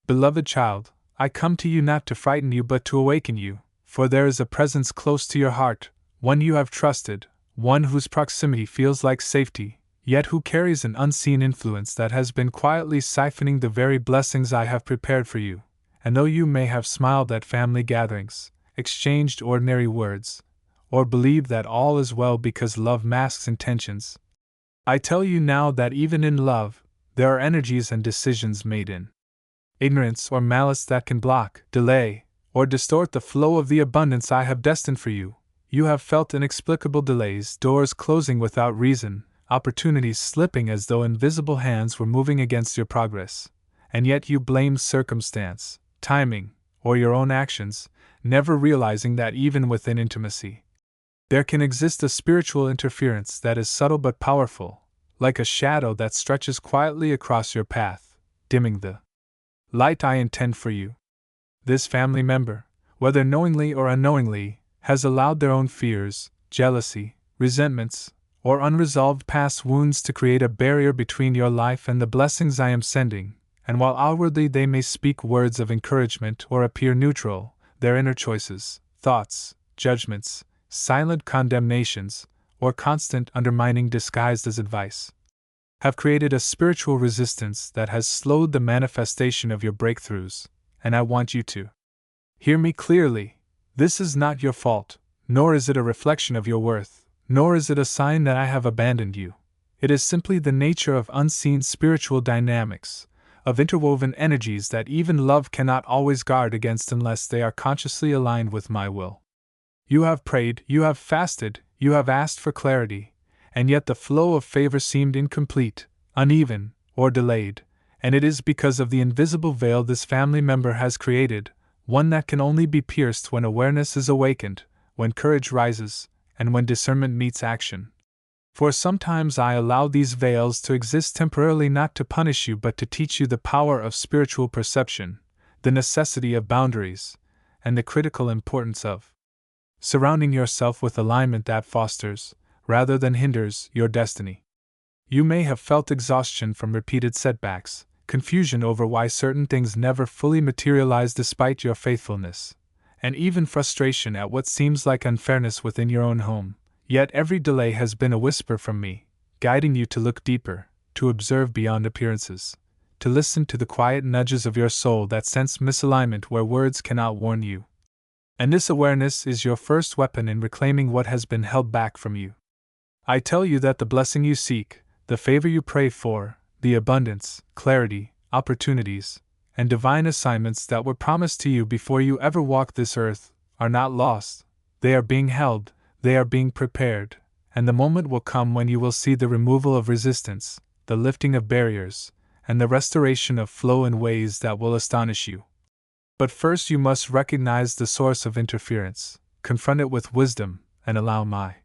Beloved child, I come to you not to frighten you but to awaken you, for there is a presence close to your heart, one you have trusted, one whose proximity feels like safety, yet who carries an unseen influence that has been quietly siphoning the very blessings I have prepared for you. And though you may have smiled at family gatherings, exchanged ordinary words, or believed that all is well because love masks intentions, I tell you now that even in love, there are energies and decisions made in ignorance or malice that can block, delay, or distort the flow of the abundance I have destined for you. You have felt inexplicable delays, doors closing without reason, opportunities slipping as though invisible hands were moving against your progress, and yet you blame circumstance, timing, or your own actions, never realizing that even within intimacy, there can exist a spiritual interference that is subtle but powerful, like a shadow that stretches quietly across your path, dimming the light I intend for you. This family member, whether knowingly or unknowingly, has allowed their own fears, jealousy, resentments, or unresolved past wounds to create a barrier between your life and the blessings I am sending, and while outwardly they may speak words of encouragement or appear neutral, their inner choices, thoughts, judgments, silent condemnations, or constant undermining disguised as advice, have created a spiritual resistance that has slowed the manifestation of your breakthroughs, and I want you to hear me clearly. This is not your fault, nor is it a reflection of your worth, nor is it a sign that I have abandoned you. It is simply the nature of unseen spiritual dynamics, of interwoven energies that even love cannot always guard against unless they are consciously aligned with my will. You have prayed, you have fasted, you have asked for clarity, and yet the flow of favor seemed incomplete, uneven, or delayed, and it is because of the invisible veil this family member has created, one that can only be pierced when awareness is awakened, when courage rises, and when discernment meets action. For sometimes I allow these veils to exist temporarily not to punish you but to teach you the power of spiritual perception, the necessity of boundaries, and the critical importance of surrounding yourself with alignment that fosters, rather than hinders, your destiny. You may have felt exhaustion from repeated setbacks, confusion over why certain things never fully materialize despite your faithfulness, and even frustration at what seems like unfairness within your own home. Yet every delay has been a whisper from me, guiding you to look deeper, to observe beyond appearances, to listen to the quiet nudges of your soul that sense misalignment where words cannot warn you. And this awareness is your first weapon in reclaiming what has been held back from you. I tell you that the blessing you seek, the favor you pray for, the abundance, clarity, opportunities, and divine assignments that were promised to you before you ever walked this earth, are not lost. They are being held, they are being prepared, and the moment will come when you will see the removal of resistance, the lifting of barriers, and the restoration of flow in ways that will astonish you. But first you must recognize the source of interference, confront it with wisdom, and allow my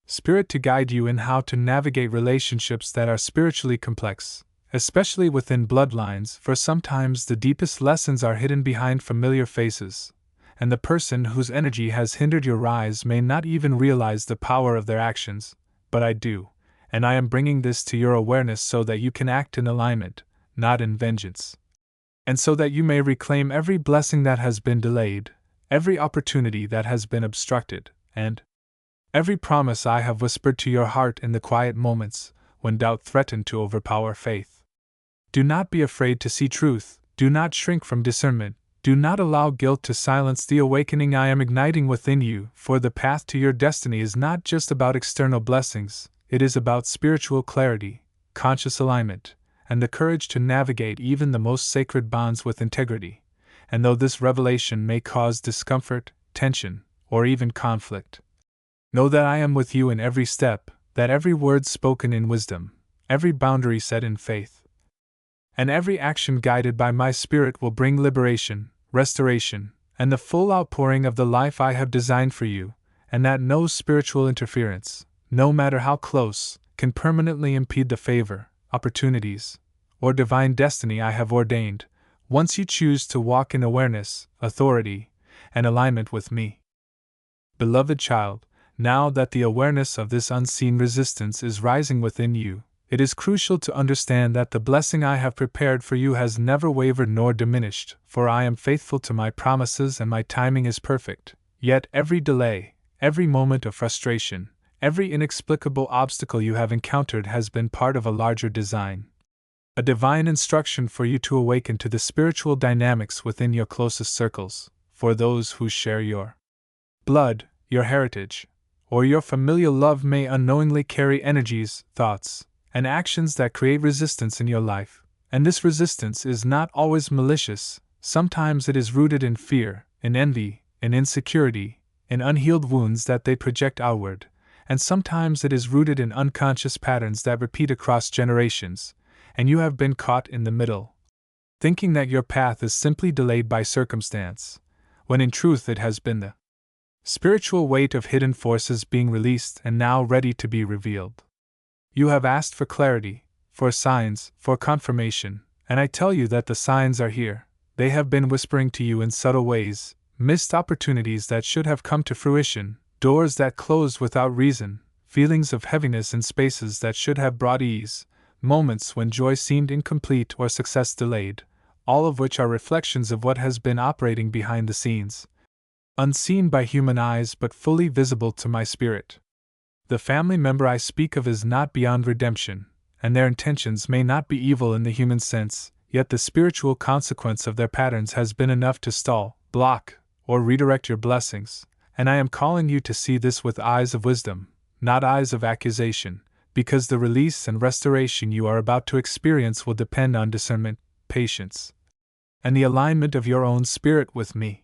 Spirit to guide you in how to navigate relationships that are spiritually complex, especially within bloodlines, for sometimes the deepest lessons are hidden behind familiar faces, and the person whose energy has hindered your rise may not even realize the power of their actions, but I do, and I am bringing this to your awareness so that you can act in alignment, not in vengeance. And so that you may reclaim every blessing that has been delayed, every opportunity that has been obstructed, and every promise I have whispered to your heart in the quiet moments when doubt threatened to overpower faith. Do not be afraid to see truth, do not shrink from discernment, do not allow guilt to silence the awakening I am igniting within you, for the path to your destiny is not just about external blessings, it is about spiritual clarity, conscious alignment, and the courage to navigate even the most sacred bonds with integrity. And though this revelation may cause discomfort, tension, or even conflict, know that I am with you in every step, that every word spoken in wisdom, every boundary set in faith, and every action guided by my Spirit will bring liberation, restoration, and the full outpouring of the life I have designed for you, and that no spiritual interference, no matter how close, can permanently impede the favor, opportunities, or divine destiny I have ordained, once you choose to walk in awareness, authority, and alignment with me. Beloved child, now that the awareness of this unseen resistance is rising within you, It is crucial to understand that the blessing I have prepared for you has never wavered nor diminished, for I am faithful to my promises and my timing is perfect. Yet every delay, every moment of frustration, every inexplicable obstacle you have encountered has been part of a larger design. A divine instruction for you to awaken to the spiritual dynamics within your closest circles, for those who share your blood, your heritage, or your familial love may unknowingly carry energies, thoughts, and actions that create resistance in your life, and this resistance is not always malicious. Sometimes it is rooted in fear, in envy, in insecurity, in unhealed wounds that they project outward, and sometimes it is rooted in unconscious patterns that repeat across generations, and you have been caught in the middle, thinking that your path is simply delayed by circumstance, when in truth it has been the spiritual weight of hidden forces being released and now ready to be revealed. You have asked for clarity, for signs, for confirmation, and I tell you that the signs are here. They have been whispering to you in subtle ways, missed opportunities that should have come to fruition, doors that closed without reason, feelings of heaviness in spaces that should have brought ease, moments when joy seemed incomplete or success delayed, all of which are reflections of what has been operating behind the scenes, unseen by human eyes but fully visible to my spirit. The family member I speak of is not beyond redemption, and their intentions may not be evil in the human sense, yet the spiritual consequence of their patterns has been enough to stall, block, or redirect your blessings, and I am calling you to see this with eyes of wisdom, not eyes of accusation, because the release and restoration you are about to experience will depend on discernment, patience, and the alignment of your own spirit with me.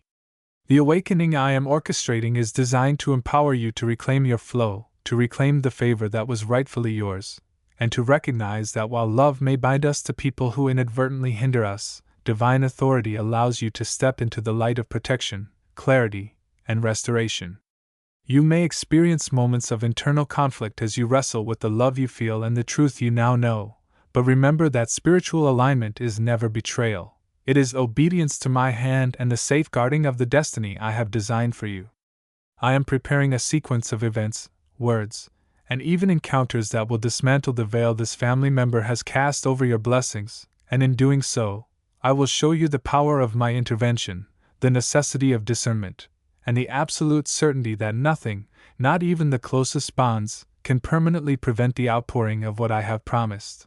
The awakening I am orchestrating is designed to empower you to reclaim your flow, to reclaim the favor that was rightfully yours, and to recognize that while love may bind us to people who inadvertently hinder us, divine authority allows you to step into the light of protection, clarity, and restoration. You may experience moments of internal conflict as you wrestle with the love you feel and the truth you now know, but remember that spiritual alignment is never betrayal. It is obedience to my hand and the safeguarding of the destiny I have designed for you. I am preparing a sequence of events, words, and even encounters that will dismantle the veil this family member has cast over your blessings, and in doing so, I will show you the power of my intervention, the necessity of discernment, and the absolute certainty that nothing, not even the closest bonds, can permanently prevent the outpouring of what I have promised.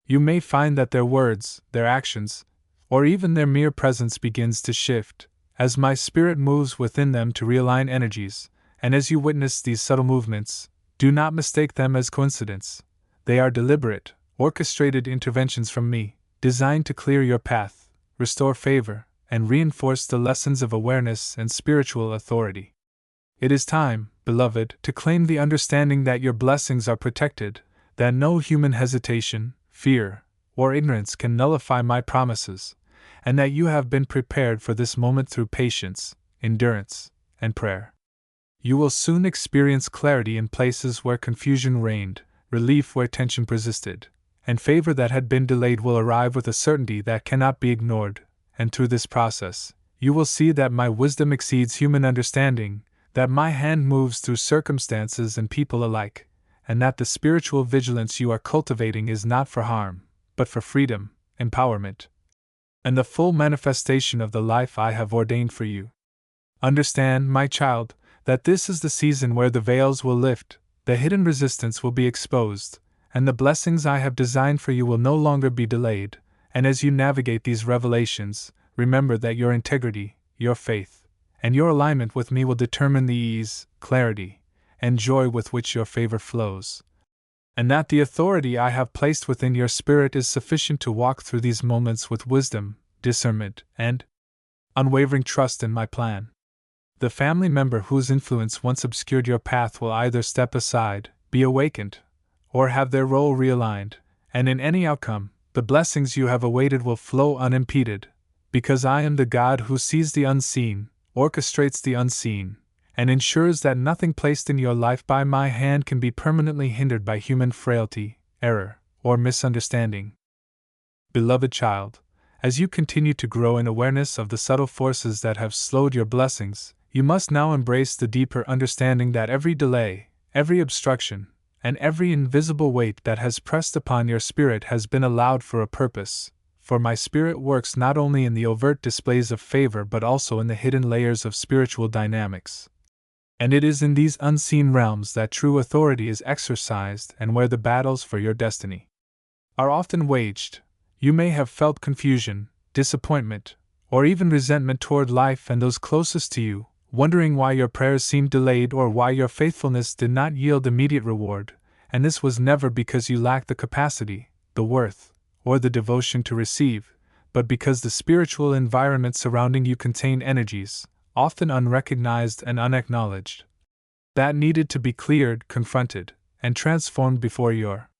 You may find that their words, their actions, or even their mere presence begins to shift, as my spirit moves within them to realign energies, and as you witness these subtle movements, do not mistake them as coincidence. They are deliberate, orchestrated interventions from me, designed to clear your path, restore favor, and reinforce the lessons of awareness and spiritual authority. It is time, beloved, to claim the understanding that your blessings are protected, that no human hesitation, fear, or ignorance can nullify my promises, and that you have been prepared for this moment through patience, endurance, and prayer. You will soon experience clarity in places where confusion reigned, relief where tension persisted, and favor that had been delayed will arrive with a certainty that cannot be ignored, and through this process, you will see that my wisdom exceeds human understanding, that my hand moves through circumstances and people alike, and that the spiritual vigilance you are cultivating is not for harm, but for freedom, empowerment, and the full manifestation of the life I have ordained for you. Understand, my child, that this is the season where the veils will lift, the hidden resistance will be exposed, and the blessings I have designed for you will no longer be delayed, and as you navigate these revelations, remember that your integrity, your faith, and your alignment with me will determine the ease, clarity, and joy with which your favor flows, and that the authority I have placed within your spirit is sufficient to walk through these moments with wisdom, discernment, and unwavering trust in my plan. The family member whose influence once obscured your path will either step aside, be awakened, or have their role realigned, and in any outcome, the blessings you have awaited will flow unimpeded, because I am the God who sees the unseen, orchestrates the unseen, and ensures that nothing placed in your life by my hand can be permanently hindered by human frailty, error, or misunderstanding. Beloved child, as you continue to grow in awareness of the subtle forces that have slowed your blessings, you must now embrace the deeper understanding that every delay, every obstruction, and every invisible weight that has pressed upon your spirit has been allowed for a purpose, for my spirit works not only in the overt displays of favor but also in the hidden layers of spiritual dynamics. And it is in these unseen realms that true authority is exercised and where the battles for your destiny are often waged. You may have felt confusion, disappointment, or even resentment toward life and those closest to you, wondering why your prayers seemed delayed or why your faithfulness did not yield immediate reward, and this was never because you lacked the capacity, the worth, or the devotion to receive, but because the spiritual environment surrounding you contained energies, often unrecognized and unacknowledged, that needed to be cleared, confronted, and transformed before your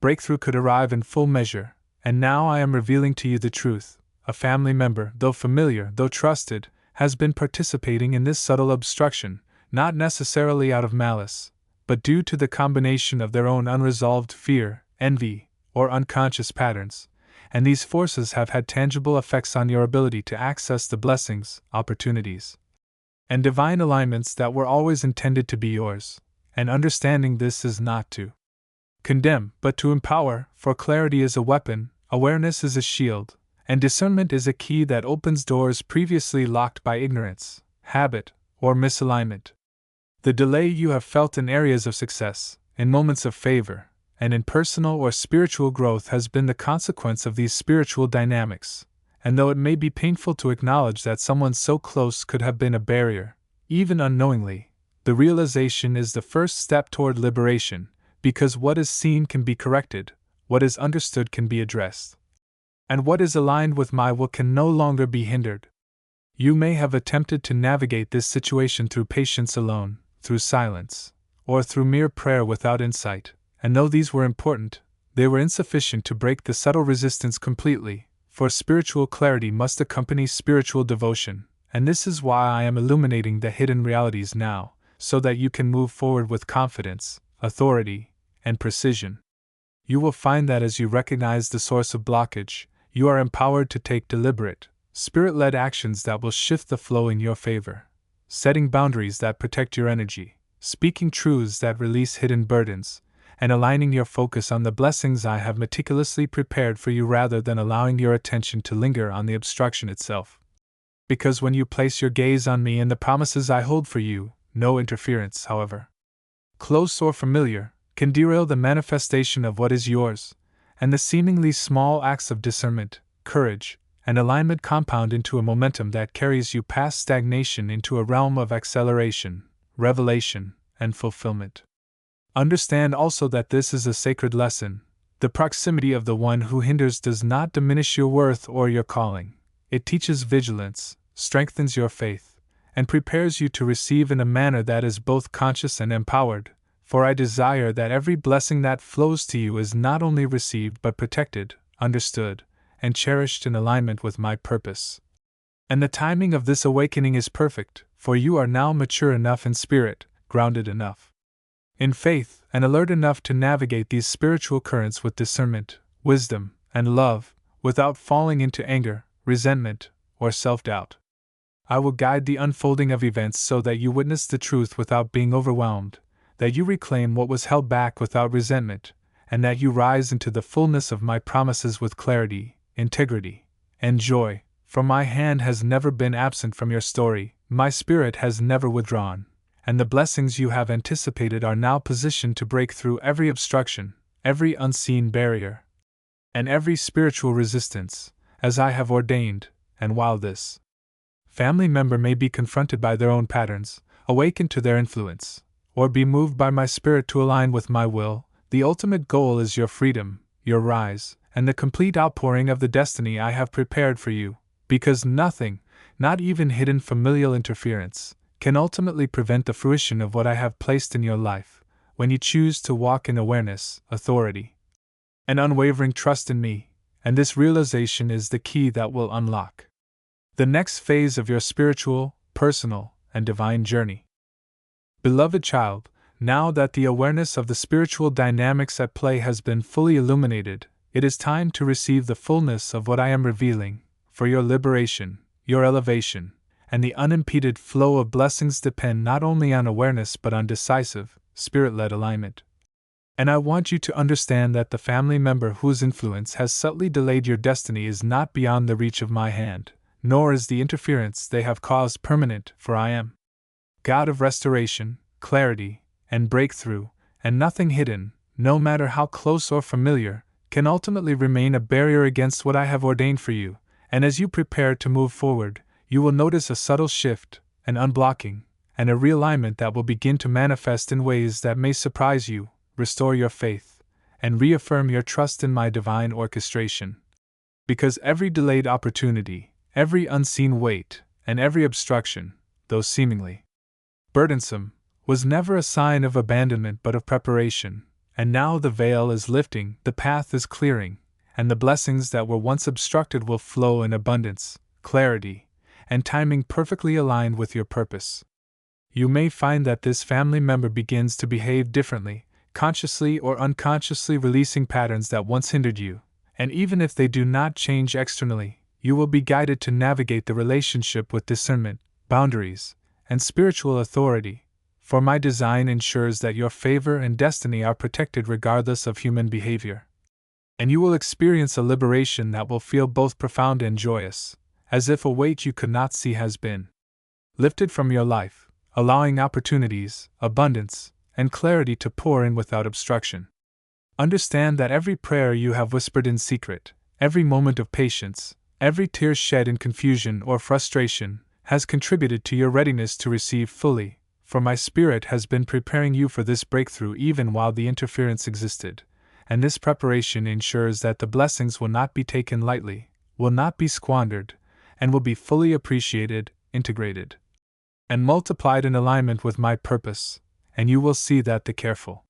breakthrough could arrive in full measure. And now I am revealing to you the truth. A family member, though familiar, though trusted, has been participating in this subtle obstruction, not necessarily out of malice, but due to the combination of their own unresolved fear, envy, or unconscious patterns, and these forces have had tangible effects on your ability to access the blessings, opportunities, and divine alignments that were always intended to be yours. And understanding this is not to condemn, but to empower, for clarity is a weapon, awareness is a shield, and discernment is a key that opens doors previously locked by ignorance, habit, or misalignment. The delay you have felt in areas of success, in moments of favor, and in personal or spiritual growth has been the consequence of these spiritual dynamics, and though it may be painful to acknowledge that someone so close could have been a barrier, even unknowingly, the realization is the first step toward liberation, because what is seen can be corrected, what is understood can be addressed, and what is aligned with my will can no longer be hindered. You may have attempted to navigate this situation through patience alone, through silence, or through mere prayer without insight, and though these were important, they were insufficient to break the subtle resistance completely, for spiritual clarity must accompany spiritual devotion, and this is why I am illuminating the hidden realities now, so that you can move forward with confidence, authority, and precision. You will find that as you recognize the source of blockage, you are empowered to take deliberate, spirit-led actions that will shift the flow in your favor, setting boundaries that protect your energy, speaking truths that release hidden burdens, and aligning your focus on the blessings I have meticulously prepared for you rather than allowing your attention to linger on the obstruction itself. Because when you place your gaze on me and the promises I hold for you, no interference, however close or familiar, can derail the manifestation of what is yours, and the seemingly small acts of discernment, courage, and alignment compound into a momentum that carries you past stagnation into a realm of acceleration, revelation, and fulfillment. Understand also that this is a sacred lesson. The proximity of the one who hinders does not diminish your worth or your calling. It teaches vigilance, strengthens your faith, and prepares you to receive in a manner that is both conscious and empowered. For I desire that every blessing that flows to you is not only received but protected, understood, and cherished in alignment with my purpose. And the timing of this awakening is perfect, for you are now mature enough in spirit, grounded enough in faith, and alert enough to navigate these spiritual currents with discernment, wisdom, and love, without falling into anger, resentment, or self-doubt. I will guide the unfolding of events so that you witness the truth without being overwhelmed, that you reclaim what was held back without resentment, and that you rise into the fullness of my promises with clarity, integrity, and joy, for my hand has never been absent from your story, my spirit has never withdrawn, and the blessings you have anticipated are now positioned to break through every obstruction, every unseen barrier, and every spiritual resistance, as I have ordained. And while this family member may be confronted by their own patterns, awakened to their influence, or be moved by my spirit to align with my will, the ultimate goal is your freedom, your rise, and the complete outpouring of the destiny I have prepared for you, because nothing, not even hidden familial interference, can ultimately prevent the fruition of what I have placed in your life, when you choose to walk in awareness, authority, and unwavering trust in me, and this realization is the key that will unlock the next phase of your spiritual, personal, and divine journey. Beloved child, now that the awareness of the spiritual dynamics at play has been fully illuminated, it is time to receive the fullness of what I am revealing. For your liberation, your elevation, and the unimpeded flow of blessings depend not only on awareness but on decisive, spirit-led alignment. And I want you to understand that the family member whose influence has subtly delayed your destiny is not beyond the reach of my hand, nor is the interference they have caused permanent, for I am God of restoration, clarity, and breakthrough, and nothing hidden, no matter how close or familiar, can ultimately remain a barrier against what I have ordained for you. And as you prepare to move forward, you will notice a subtle shift, an unblocking, and a realignment that will begin to manifest in ways that may surprise you, restore your faith, and reaffirm your trust in my divine orchestration. Because every delayed opportunity, every unseen weight, and every obstruction, though seemingly burdensome, was never a sign of abandonment but of preparation, and now the veil is lifting, the path is clearing, and the blessings that were once obstructed will flow in abundance, clarity, and timing perfectly aligned with your purpose. You may find that this family member begins to behave differently, consciously or unconsciously releasing patterns that once hindered you, and even if they do not change externally, you will be guided to navigate the relationship with discernment, boundaries, and spiritual authority, for my design ensures that your favor and destiny are protected regardless of human behavior. And you will experience a liberation that will feel both profound and joyous, as if a weight you could not see has been lifted from your life, allowing opportunities, abundance, and clarity to pour in without obstruction. Understand that every prayer you have whispered in secret, every moment of patience, every tear shed in confusion or frustration, has contributed to your readiness to receive fully, for my spirit has been preparing you for this breakthrough even while the interference existed, and this preparation ensures that the blessings will not be taken lightly, will not be squandered, and will be fully appreciated, integrated, and multiplied in alignment with my purpose, and you will see that the careful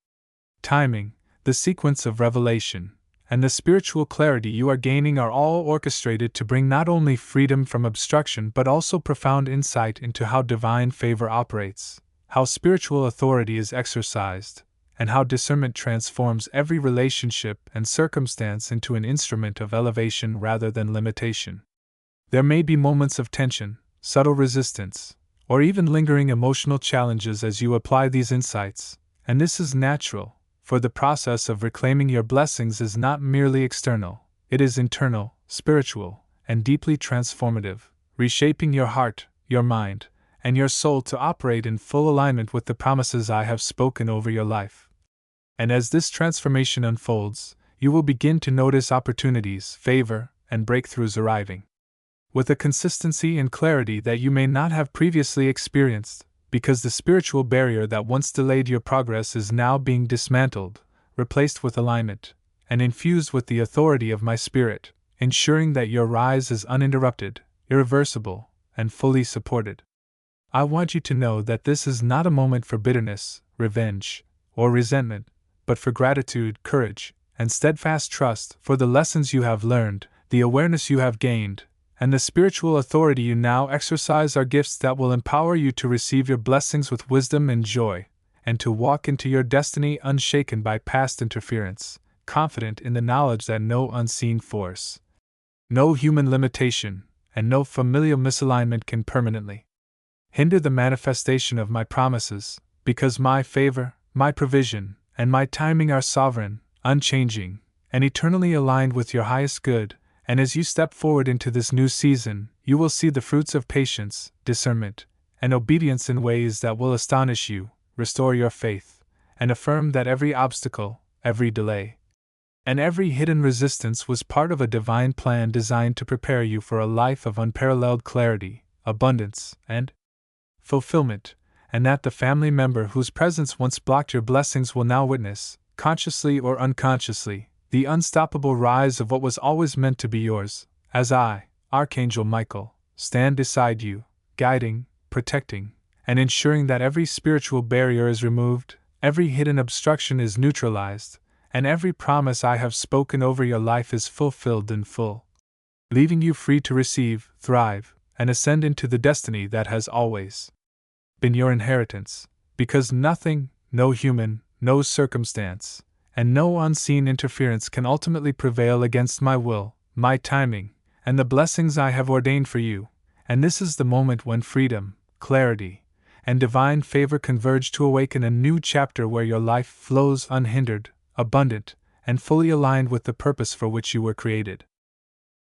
timing, the sequence of revelation, and the spiritual clarity you are gaining are all orchestrated to bring not only freedom from obstruction but also profound insight into how divine favor operates, how spiritual authority is exercised, and how discernment transforms every relationship and circumstance into an instrument of elevation rather than limitation. There may be moments of tension, subtle resistance, or even lingering emotional challenges as you apply these insights, and this is natural. For the process of reclaiming your blessings is not merely external, it is internal, spiritual, and deeply transformative, reshaping your heart, your mind, and your soul to operate in full alignment with the promises I have spoken over your life. And as this transformation unfolds, you will begin to notice opportunities, favor, and breakthroughs arriving with a consistency and clarity that you may not have previously experienced. Because the spiritual barrier that once delayed your progress is now being dismantled, replaced with alignment, and infused with the authority of my spirit, ensuring that your rise is uninterrupted, irreversible, and fully supported. I want you to know that this is not a moment for bitterness, revenge, or resentment, but for gratitude, courage, and steadfast trust for the lessons you have learned, the awareness you have gained, and the spiritual authority you now exercise are gifts that will empower you to receive your blessings with wisdom and joy, and to walk into your destiny unshaken by past interference, confident in the knowledge that no unseen force, no human limitation, and no familial misalignment can permanently hinder the manifestation of my promises, because my favor, my provision, and my timing are sovereign, unchanging, and eternally aligned with your highest good. And as you step forward into this new season, you will see the fruits of patience, discernment, and obedience in ways that will astonish you, restore your faith, and affirm that every obstacle, every delay, and every hidden resistance was part of a divine plan designed to prepare you for a life of unparalleled clarity, abundance, and fulfillment, and that the family member whose presence once blocked your blessings will now witness, consciously or unconsciously, the unstoppable rise of what was always meant to be yours, as I, Archangel Michael, stand beside you, guiding, protecting, and ensuring that every spiritual barrier is removed, every hidden obstruction is neutralized, and every promise I have spoken over your life is fulfilled in full, leaving you free to receive, thrive, and ascend into the destiny that has always been your inheritance, because nothing, no human, no circumstance, and no unseen interference can ultimately prevail against my will, my timing, and the blessings I have ordained for you. And this is the moment when freedom, clarity, and divine favor converge to awaken a new chapter where your life flows unhindered, abundant, and fully aligned with the purpose for which you were created.